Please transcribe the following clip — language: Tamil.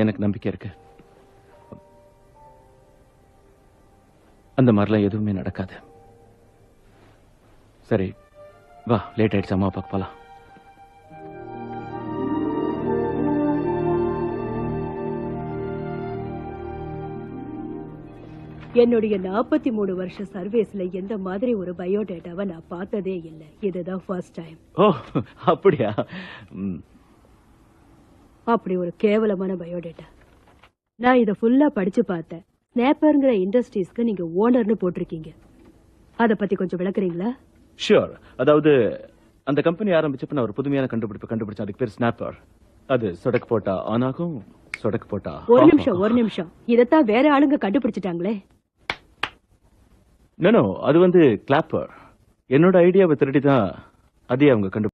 எனக்கு நம்பிக்கை இருக்கு. அந்த மாதிரிலாம் எதுவுமே நடக்காது. சரி வா, லேட் ஆயிடுச்சு, அம்மா பார்க்க போலாம். என்னுடைய 43 வருஷ சர்வீஸ்ல எந்த மாதிரி ஒரு பயோடேட்டாவை நான் பார்த்ததே இல்லை. இதுதான் ஃபர்ஸ்ட் டைம். ஓ அப்படியா? அப்படி ஒரு கேவலமான பயோடேட்டா. நான் இதை ஃபுல்லா படிச்சு பார்த்தேன். ஸ்னாப்பர்ங்கிற இண்டஸ்ட்ரீஸ்க்கு நீங்க ஓனர்னு போட்டிருக்கீங்க. அத பத்தி கொஞ்சம் விளக்குறீங்களா? ஷூர். அதாவது அந்த கம்பெனி ஆரம்பிச்சப்ப நான் ஒரு புதுமையான கண்டுபிடிச்சேன். அதுக்கு பேர் ஸ்னாப்பர். அது சொடக்கு போட்டா ஆன் ஆகும், சொடக்கு போட்டா. ஒரு நிமிஷம் இதத்தான் வேற ஆளுங்க கண்டுபிடிச்சிட்டாங்களே. நோ, அது வந்து கிளாப்பர். என்னோட ஐடியாவை திருடி தான் அதே அவங்க